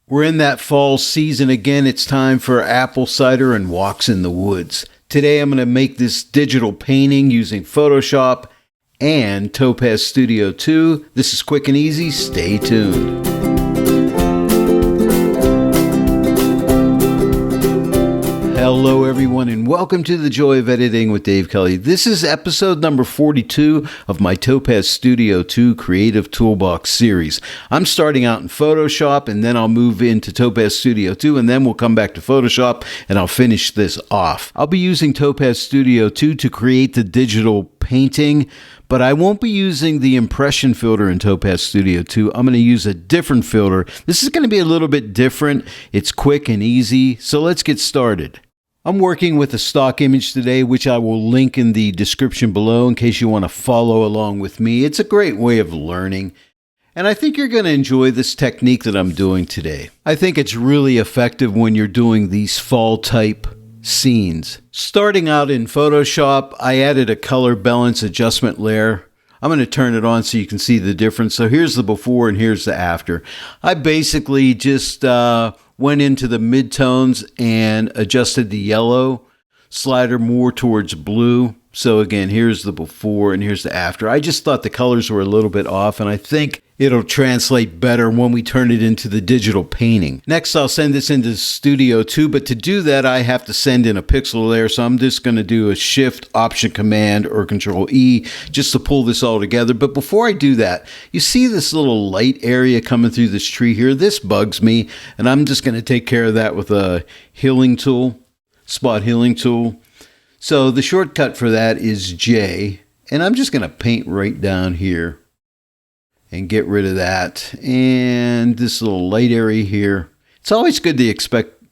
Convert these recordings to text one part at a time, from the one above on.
We're in that fall season again. It's time for apple cider and walks in the woods. Today I'm going to make this digital painting using Photoshop and Topaz Studio 2. This is quick and easy. Stay tuned. Hello everyone and welcome to The Joy of Editing with Dave Kelly. This is episode number 42 of my Topaz Studio 2 Creative Toolbox series. I'm starting out in Photoshop and then I'll move into Topaz Studio 2 and then we'll come back to Photoshop and I'll finish this off. I'll be using Topaz Studio 2 to create the digital painting, but I won't be using the impression filter in Topaz Studio 2. I'm going to use a different filter. This is going to be a little bit different. It's quick and easy, so let's get started. I'm working with a stock image today, which I will link in the description below in case you want to follow along with me. It's a great way of learning, and I think you're going to enjoy this technique that I'm doing today. I think it's really effective when you're doing these fall type scenes. Starting out in Photoshop, I added a color balance adjustment layer. I'm going to turn it on so you can see the difference. So here's the before and here's the after. I basically just went into the midtones and adjusted the yellow slider more towards blue. So again, here's the before and here's the after. I just thought the colors were a little bit off, and I think it'll translate better when we turn it into the digital painting. Next, I'll send this into Studio 2, but to do that, I have to send in a pixel layer. So I'm just going to do a Shift, Option, Command, or Control E just to pull this all together. But before I do that, you see this little light area coming through this tree here? This bugs me, and I'm just going to take care of that with a healing tool, spot healing tool. So the shortcut for that is J, and I'm just going to paint right down here and get rid of that. And this little light area here. It's always good to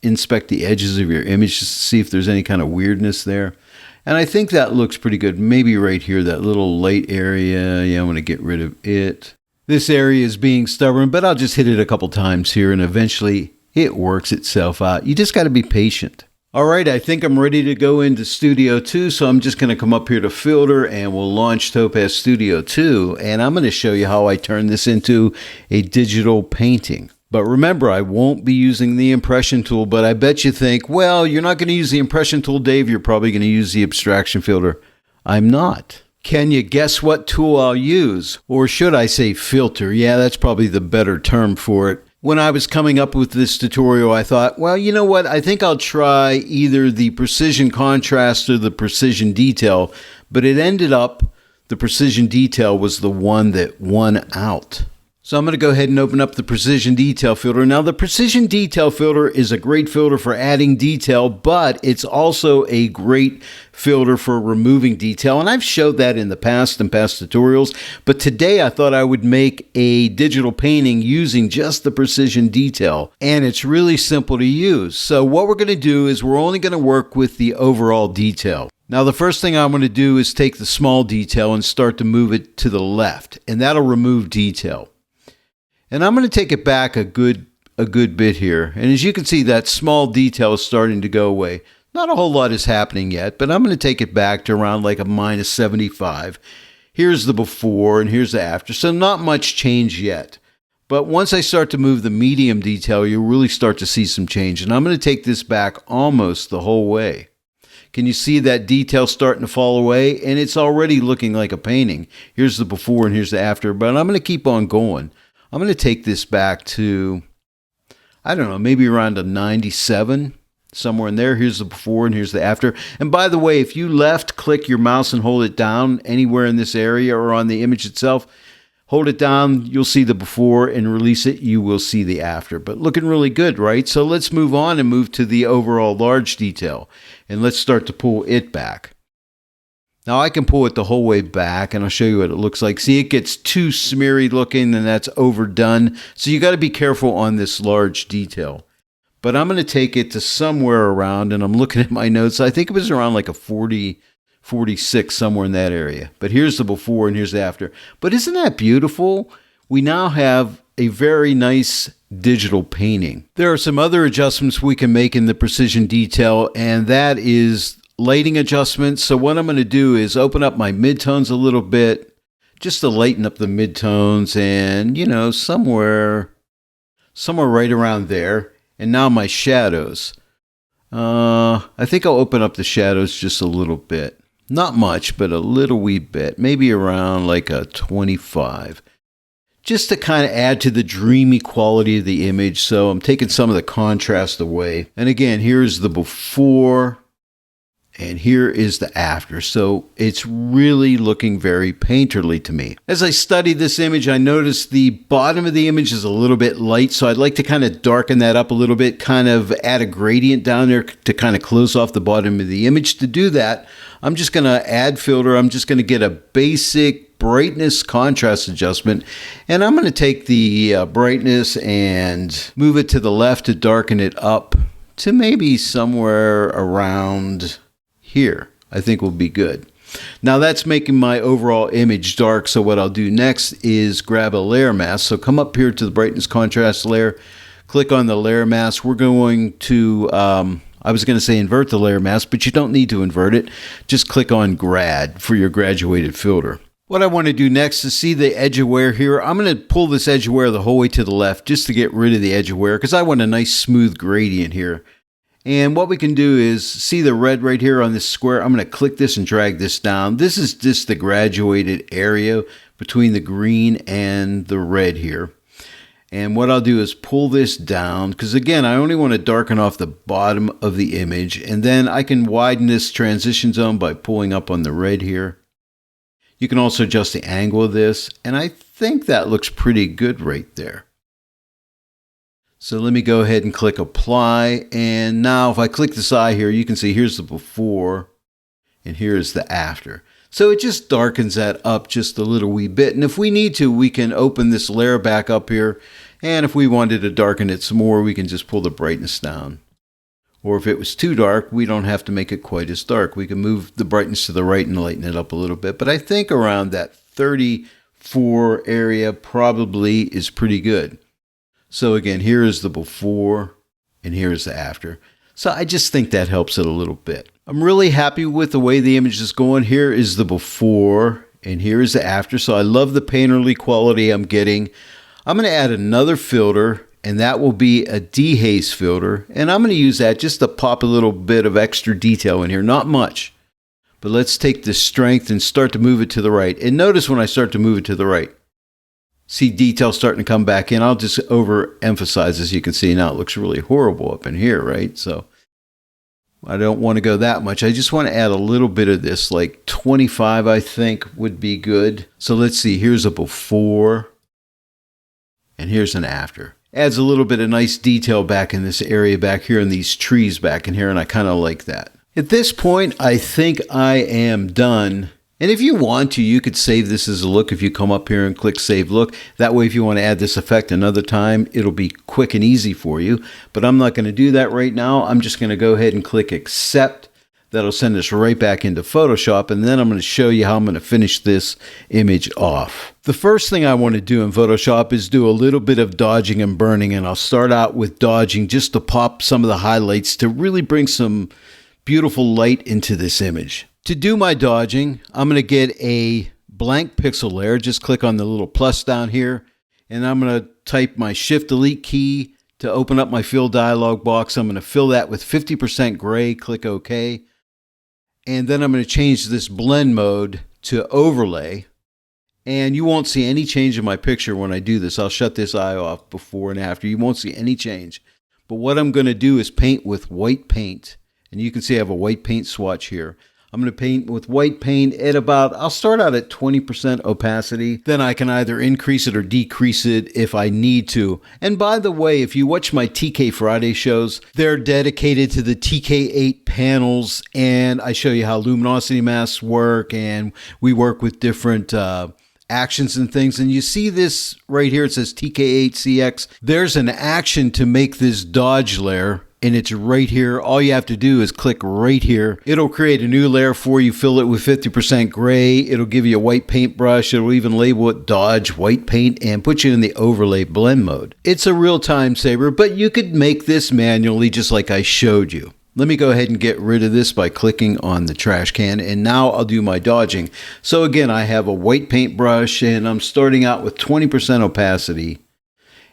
inspect the edges of your image just to see if there's any kind of weirdness there. And I think that looks pretty good. Maybe right here, that little light area. Yeah, I'm going to get rid of it. This area is being stubborn, but I'll just hit it a couple times here and eventually it works itself out. You just got to be patient. All right, I think I'm ready to go into Studio 2, so I'm just going to come up here to Filter and we'll launch Topaz Studio 2, and I'm going to show you how I turn this into a digital painting. But remember, I won't be using the impression tool, but I bet you think, well, you're not going to use the impression tool, Dave, you're probably going to use the abstraction filter. I'm not. Can you guess what tool I'll use? Or should I say filter? Yeah, that's probably the better term for it. When I was coming up with this tutorial, I thought, well, you know what? I think I'll try either the precision contrast or the precision detail, but it ended up the precision detail was the one that won out. So I'm going to go ahead and open up the precision detail filter. Now, the precision detail filter is a great filter for adding detail, but it's also a great filter for removing detail. And I've showed that in the past tutorials, but today I thought I would make a digital painting using just the precision detail. And it's really simple to use. So what we're going to do is we're only going to work with the overall detail. Now, the first thing I'm going to do is take the small detail and start to move it to the left, and that'll remove detail. And I'm going to take it back a good bit here. And as you can see, that small detail is starting to go away. Not a whole lot is happening yet, but I'm going to take it back to around like a minus 75. Here's the before and here's the after. So not much change yet. But once I start to move the medium detail, you'll really start to see some change. And I'm going to take this back almost the whole way. Can you see that detail starting to fall away? And it's already looking like a painting. Here's the before and here's the after. But I'm going to keep on going. I'm going to take this back to, I don't know, maybe around a 97, somewhere in there. Here's the before and here's the after. And by the way, if you left click your mouse and hold it down anywhere in this area or on the image itself, hold it down, you'll see the before, and release it, you will see the after. But looking really good, right? So let's move on and move to the overall large detail. And let's start to pull it back. Now I can pull it the whole way back and I'll show you what it looks like. See, it gets too smeary looking and that's overdone. So you got to be careful on this large detail. But I'm going to take it to somewhere around, and I'm looking at my notes. I think it was around like a 40, 46, somewhere in that area. But here's the before and here's the after. But isn't that beautiful? We now have a very nice digital painting. There are some other adjustments we can make in the precision detail, and that is lighting adjustments. So what I'm going to do is open up my midtones a little bit just to lighten up the midtones, and somewhere somewhere right around there. And now my shadows. I think I'll open up the shadows just a little bit. Not much, but a little wee bit. Maybe around like a 25. Just to kind of add to the dreamy quality of the image. So I'm taking some of the contrast away. And again, here's the before. And here is the after. So it's really looking very painterly to me. As I studied this image, I noticed the bottom of the image is a little bit light. So I'd like to kind of darken that up a little bit, kind of add a gradient down there to kind of close off the bottom of the image. To do that, I'm just going to add filter. I'm just going to get a basic brightness contrast adjustment. And I'm going to take the brightness and move it to the left to darken it up to maybe somewhere around here. I think will be good. Now that's making my overall image dark. So what I'll do next is grab a layer mask. So come up here to the brightness contrast layer, click on the layer mask. We're going to, I was going to say invert the layer mask, but you don't need to invert it. Just click on grad for your graduated filter. What I want to do next is see the edge of wear here. I'm going to pull this edge of wear the whole way to the left just to get rid of the edge of wear because I want a nice smooth gradient here. And what we can do is see the red right here on this square. I'm going to click this and drag this down. This is just the graduated area between the green and the red here. And what I'll do is pull this down because again, I only want to darken off the bottom of the image. And then I can widen this transition zone by pulling up on the red here. You can also adjust the angle of this. And I think that looks pretty good right there. So let me go ahead and click apply. And now if I click this eye here, you can see here's the before and here's the after. So it just darkens that up just a little wee bit. And if we need to, we can open this layer back up here. And if we wanted to darken it some more, we can just pull the brightness down. Or if it was too dark, we don't have to make it quite as dark. We can move the brightness to the right and lighten it up a little bit. But I think around that 34 area probably is pretty good. So again, here is the before and here is the after. So I just think that helps it a little bit. I'm really happy with the way the image is going. Here is the before and here is the after. So I love the painterly quality I'm getting. I'm going to add another filter and that will be a dehaze filter. And I'm going to use that just to pop a little bit of extra detail in here. Not much. But let's take the strength and start to move it to the right. And notice when I start to move it to the right, see detail starting to come back in. I'll just overemphasize, as you can see now, it looks really horrible up in here, right? So I don't want to go that much. I just want to add a little bit of this, like 25, I think would be good. So let's see, here's a before and here's an after. Adds a little bit of nice detail back in this area back here and these trees back in here, and I kind of like that. At this point, I think I am done. And if you want to, you could save this as a look if you come up here and click Save Look. That way, if you want to add this effect another time, it'll be quick and easy for you. But I'm not going to do that right now. I'm just going to go ahead and click Accept. That'll send us right back into Photoshop. And then I'm going to show you how I'm going to finish this image off. The first thing I want to do in Photoshop is do a little bit of dodging and burning. And I'll start out with dodging just to pop some of the highlights to really bring some beautiful light into this image. To do my dodging, I'm going to get a blank pixel layer. Just click on the little plus down here. And I'm going to type my Shift-Delete key to open up my fill dialog box. I'm going to fill that with 50% gray. Click OK. And then I'm going to change this blend mode to overlay. And you won't see any change in my picture when I do this. I'll shut this eye off before and after. You won't see any change. But what I'm going to do is paint with white paint. And you can see I have a white paint swatch here. I'm going to paint with white paint at about, I'll start out at 20% opacity. Then I can either increase it or decrease it if I need to. And by the way, if you watch my TK Friday shows, they're dedicated to the TK8 panels. And I show you how luminosity masks work. And we work with different actions and things. And you see this right here. It says TK8CX. There's an action to make this dodge layer. And it's right here. All you have to do is click right here. It'll create a new layer for you, fill it with 50% gray. It'll give you a white paintbrush. It'll even label it Dodge White Paint and put you in the overlay blend mode. It's a real time saver, but you could make this manually just like I showed you. Let me go ahead and get rid of this by clicking on the trash can. And now I'll do my dodging. So again, I have a white paintbrush and I'm starting out with 20% opacity.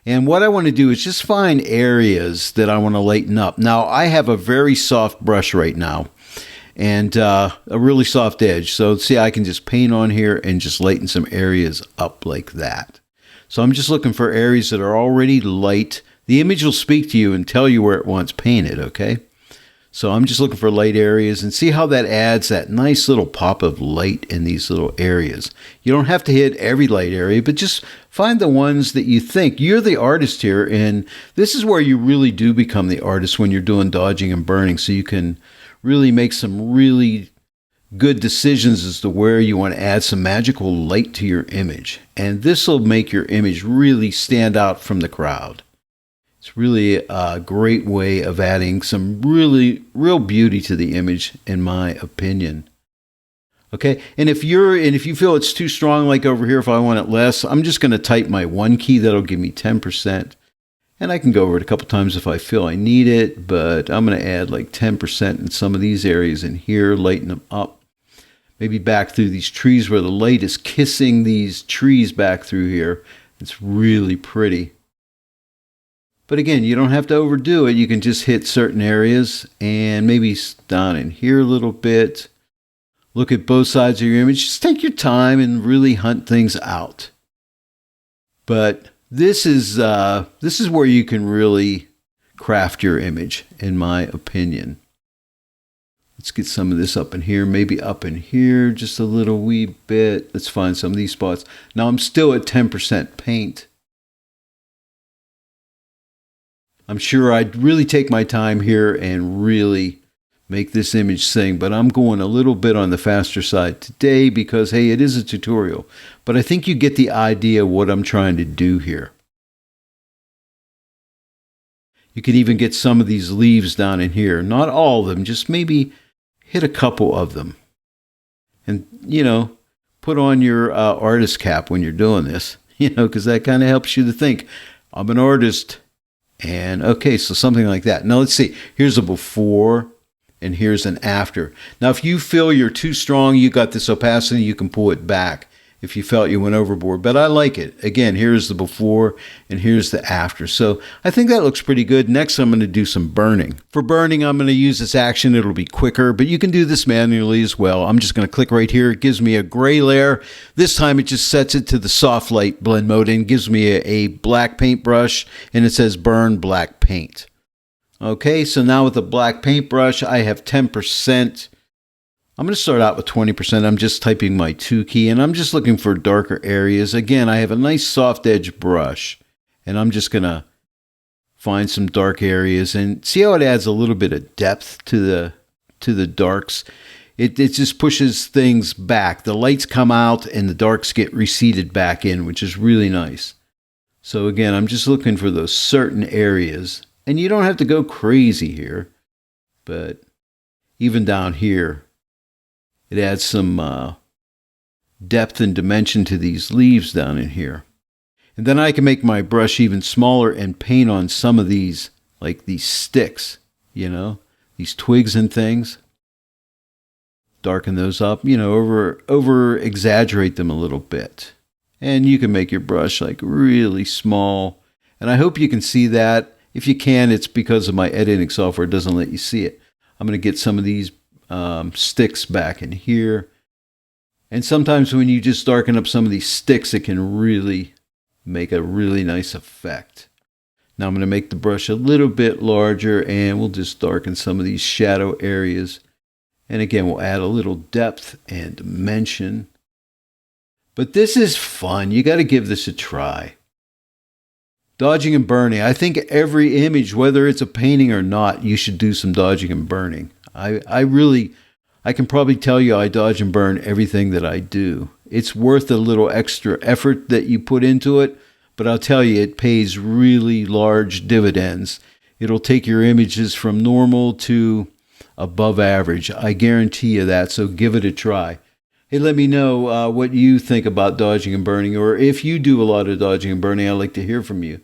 And what I want to do is just find areas that I want to lighten up. Now, I have a very soft brush right now and a really soft edge. So see, I can just paint on here and just lighten some areas up like that. So I'm just looking for areas that are already light. The image will speak to you and tell you where it wants painted, okay? So I'm just looking for light areas and see how that adds that nice little pop of light in these little areas. You don't have to hit every light area, but just find the ones that you think. You're the artist here, and this is where you really do become the artist when you're doing dodging and burning, so you can really make some really good decisions as to where you want to add some magical light to your image. And this will make your image really stand out from the crowd. It's really a great way of adding some real beauty to the image, in my opinion. Okay, and if you feel it's too strong, like over here, if I want it less, I'm just going to type my 1 key. That'll give me 10%. And I can go over it a couple times if I feel I need it, but I'm going to add like 10% in some of these areas in here, lighten them up. Maybe back through these trees where the light is kissing these trees back through here. It's really pretty. But again, you don't have to overdo it. You can just hit certain areas and maybe down in here a little bit. Look at both sides of your image. Just take your time and really hunt things out. But this is where you can really craft your image, in my opinion. Let's get some of this up in here, maybe up in here just a little wee bit. Let's find some of these spots. Now I'm still at 10% paint. I'm sure I'd really take my time here and really make this image sing, but I'm going a little bit on the faster side today because, hey, it is a tutorial. But I think you get the idea of what I'm trying to do here. You can even get some of these leaves down in here. Not all of them, just maybe hit a couple of them. And, put on your artist cap when you're doing this, because that kind of helps you to think, I'm an artist. And okay, so something like that. Now let's see. Here's a before and here's an after. Now if you feel you're too strong, you got this opacity, you can pull it back if you felt you went overboard. But I like it. Again, here's the before and here's the after. So I think that looks pretty good. Next, I'm going to do some burning. For burning, I'm going to use this action. It'll be quicker, but you can do this manually as well. I'm just going to click right here. It gives me a gray layer. This time it just sets it to the soft light blend mode and gives me a black paintbrush, and it says burn black paint. Okay, so now with the black paintbrush, I have 10%. I'm going to start out with 20%. I'm just typing my 2 key, and I'm just looking for darker areas. Again, I have a nice soft edge brush, and I'm just going to find some dark areas and see how it adds a little bit of depth to the darks. It just pushes things back. The lights come out and the darks get receded back in, which is really nice. So again, I'm just looking for those certain areas, and you don't have to go crazy here, but even down here, it adds some depth and dimension to these leaves down in here. And then I can make my brush even smaller and paint on some of these, like these sticks, these twigs and things. Darken those up, over exaggerate them a little bit. And you can make your brush like really small. And I hope you can see that. If you can, it's because of my editing software. It doesn't let you see it. I'm going to get some of these sticks back in here. And sometimes when you just darken up some of these sticks, it can really make a really nice effect. Now I'm going to make the brush a little bit larger, and we'll just darken some of these shadow areas. And again, we'll add a little depth and dimension. But this is fun. You got to give this a try. Dodging and burning. I think every image, whether it's a painting or not, you should do some dodging and burning. I can probably tell you I dodge and burn everything that I do. It's worth a little extra effort that you put into it, but I'll tell you, it pays really large dividends. It'll take your images from normal to above average. I guarantee you that, so give it a try. Hey, let me know what you think about dodging and burning, or if you do a lot of dodging and burning, I'd like to hear from you.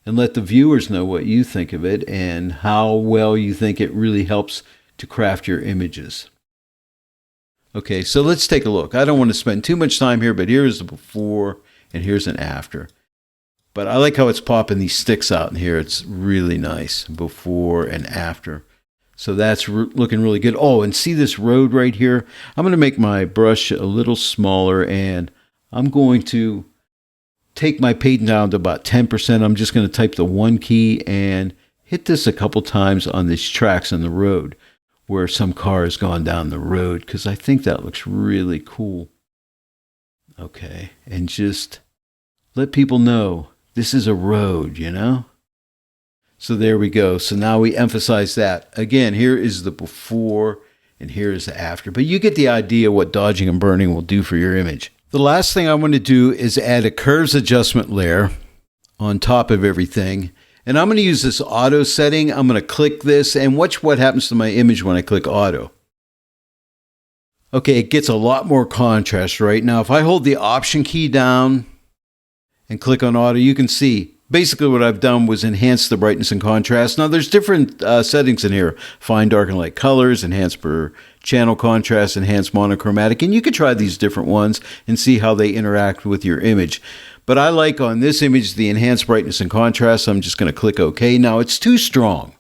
And let the viewers know what you think of it and how well you think it really helps to craft your images. Okay, so let's take a look. I don't want to spend too much time here, but here's the before and here's an after. But I like how it's popping these sticks out in here. It's really nice before and after. So that's looking really good. Oh, and see this road right here? I'm going to make my brush a little smaller, and I'm going to take my paint down to about 10%. I'm just going to type the 1 key and hit this a couple times on these tracks on the road where some car has gone down the road, because I think that looks really cool. Okay, and just let people know this is a road, you know? So there we go. So now we emphasize that. Again, here is the before and here is the after. But you get the idea what dodging and burning will do for your image. The last thing I want to do is add a curves adjustment layer on top of everything. And I'm going to use this auto setting. I'm going to click this and watch what happens to my image when I click auto. Okay, it gets a lot more contrast right now. If I hold the option key down and click on auto, you can see basically what I've done was enhance the brightness and contrast. Now there's different settings in here. Fine, dark, and light colors, enhance per channel contrast, enhance monochromatic. And you can try these different ones and see how they interact with your image. But I like on this image the enhanced brightness and contrast. I'm just going to click OK. Now it's too strong.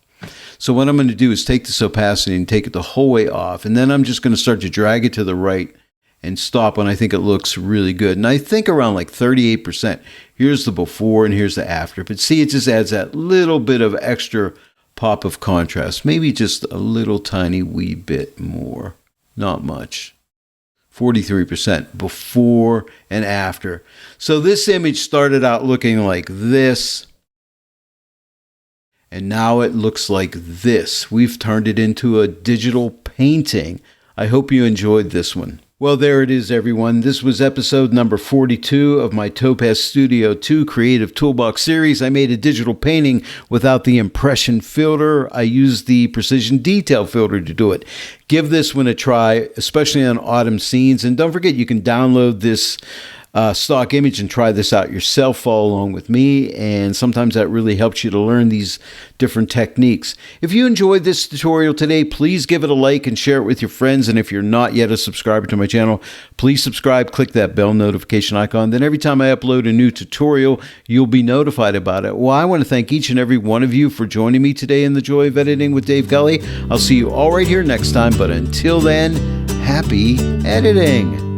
So what I'm going to do is take this opacity and take it the whole way off. And then I'm just going to start to drag it to the right and stop when I think it looks really good. And I think around like 38%. Here's the before and here's the after. But see, it just adds that little bit of extra pop of contrast. Maybe just a little tiny wee bit more. Not much. 43% before and after. So this image started out looking like this. And now it looks like this. We've turned it into a digital painting. I hope you enjoyed this one. Well, there it is, everyone. This was episode number 42 of my Topaz Studio 2 Creative Toolbox series. I made a digital painting without the impression filter. I used the precision detail filter to do it. Give this one a try, especially on autumn scenes. And don't forget, you can download this stock image and try this out yourself. Follow along with me, and sometimes that really helps you to learn these different techniques. If you enjoyed this tutorial today, please give it a like and share it with your friends. And if you're not yet a subscriber to my channel, please subscribe, click that bell notification icon. Then every time I upload a new tutorial, you'll be notified about it. Well, I want to thank each and every one of you for joining me today in the Joy of Editing with Dave Kelly. I'll see you all right here next time, but until then, happy editing.